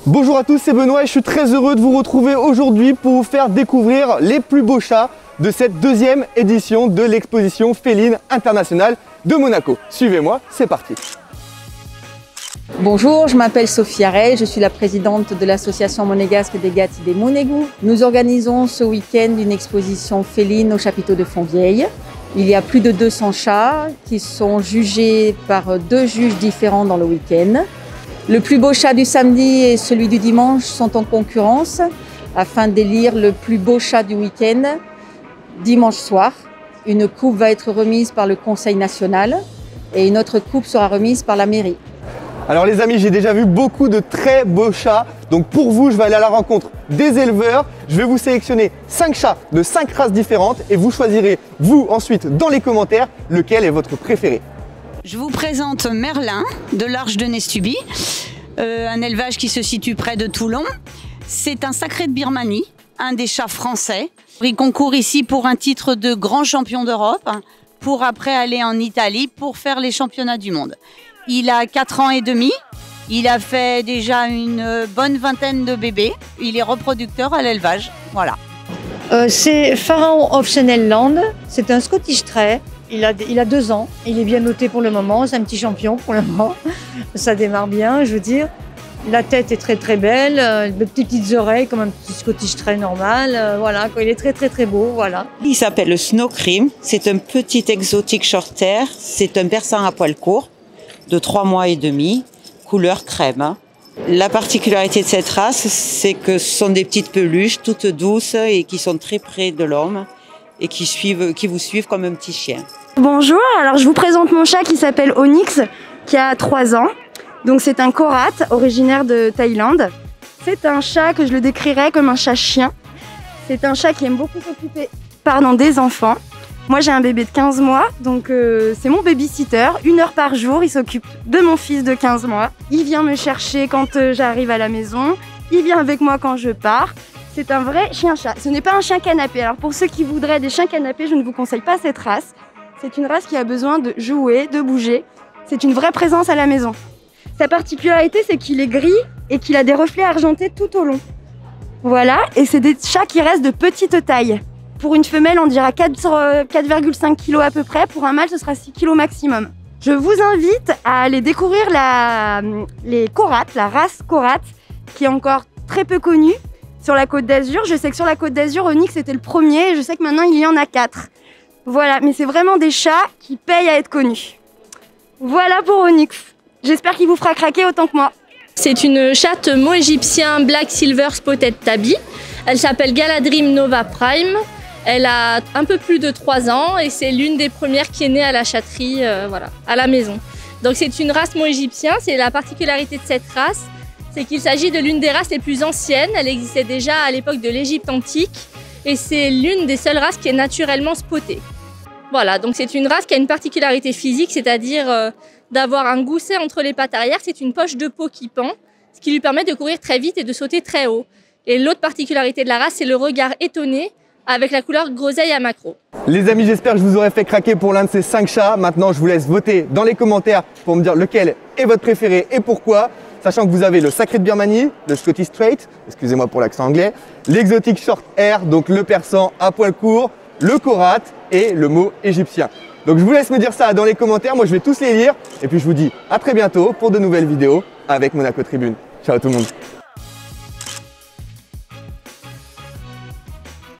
Bonjour à tous, c'est Benoît et je suis très heureux de vous retrouver aujourd'hui pour vous faire découvrir les plus beaux chats de cette deuxième édition de l'exposition féline internationale de Monaco. Suivez-moi, c'est parti. Bonjour, je m'appelle Sophie Arel, je suis la présidente de l'association monégasque des Gatti des Monégou. Nous organisons ce week-end une exposition féline au chapiteau de Fontvieille. Il y a plus de 200 chats qui sont jugés par 2 juges différents dans le week-end. Le plus beau chat du samedi et celui du dimanche sont en concurrence afin d'élire le plus beau chat du week-end. Dimanche soir, une coupe va être remise par le Conseil national et une autre coupe sera remise par la mairie. Alors les amis, j'ai déjà vu beaucoup de très beaux chats. Donc pour vous, je vais aller à la rencontre des éleveurs. Je vais vous sélectionner 5 chats de 5 races différentes et vous choisirez, vous ensuite, dans les commentaires, lequel est votre préféré. Je vous présente Merlin de l'Arche de Nestuby, un élevage qui se situe près de Toulon. C'est un sacré de Birmanie, un des chats français. Il concourt ici pour un titre de grand champion d'Europe, pour après aller en Italie pour faire les championnats du monde. Il a 4 ans et demi, il a fait déjà une bonne vingtaine de bébés, il est reproducteur à l'élevage, voilà. C'est Pharaon of Chanel-Land, c'est un Scottish Trait, il a 2 ans, il est bien noté pour le moment, c'est un petit champion pour le moment, ça démarre bien je veux dire. La tête est très belle, de petites oreilles comme un petit Scottish Trait normal, voilà, il est très beau, voilà. Il s'appelle le Snow Cream, c'est un petit exotique short hair, c'est un persan à poil court de 3 mois et demi, couleur crème. La particularité de cette race, c'est que ce sont des petites peluches toutes douces et qui sont très près de l'homme et qui vous suivent comme un petit chien. Bonjour, alors je vous présente mon chat qui s'appelle Onyx, qui a 3 ans. Donc c'est un Korat originaire de Thaïlande. C'est un chat que je le décrirais comme un chat-chien. C'est un chat qui aime beaucoup s'occuper des enfants. Moi j'ai un bébé de 15 mois, donc c'est mon babysitter. 1 heure par jour, il s'occupe de mon fils de 15 mois. Il vient me chercher quand j'arrive à la maison. Il vient avec moi quand je pars. C'est un vrai chien-chat. Ce n'est pas un chien canapé. Alors pour ceux qui voudraient des chiens canapés, je ne vous conseille pas cette race. C'est une race qui a besoin de jouer, de bouger. C'est une vraie présence à la maison. Sa particularité, c'est qu'il est gris et qu'il a des reflets argentés tout au long. Voilà, et c'est des chats qui restent de petite taille. Pour une femelle, on dira 4,5 kg à peu près. Pour un mâle, ce sera 6 kg maximum. Je vous invite à aller découvrir les Korats, la race Korat, qui est encore très peu connue sur la Côte d'Azur. Je sais que sur la Côte d'Azur, Onyx était le premier et je sais que maintenant, il y en a 4. Voilà, mais c'est vraiment des chats qui payent à être connus. Voilà pour Onyx. J'espère qu'il vous fera craquer autant que moi. C'est une chatte mot égyptien Black Silver Spotted Tabby. Elle s'appelle Galadrim Nova Prime. Elle a un peu plus de 3 ans et c'est l'une des premières qui est née à la chatterie, à la maison. Donc c'est une race mot égyptien. C'est la particularité de cette race, c'est qu'il s'agit de l'une des races les plus anciennes. Elle existait déjà à l'époque de l'Égypte antique et c'est l'une des seules races qui est naturellement spottée. Voilà, donc c'est une race qui a une particularité physique, c'est-à-dire d'avoir un gousset entre les pattes arrière. C'est une poche de peau qui pend, ce qui lui permet de courir très vite et de sauter très haut. Et l'autre particularité de la race, c'est le regard étonné avec la couleur groseille à macro. Les amis, j'espère que je vous aurai fait craquer pour l'un de ces 5 chats. Maintenant, je vous laisse voter dans les commentaires pour me dire lequel est votre préféré et pourquoi. Sachant que vous avez le sacré de Birmanie, le Scottish Trait, excusez-moi pour l'accent anglais, l'exotique short hair, donc le persan à poil court, le Korat et le mot égyptien. Donc je vous laisse me dire ça dans les commentaires, moi je vais tous les lire et puis je vous dis à très bientôt pour de nouvelles vidéos avec Monaco Tribune. Ciao tout le monde.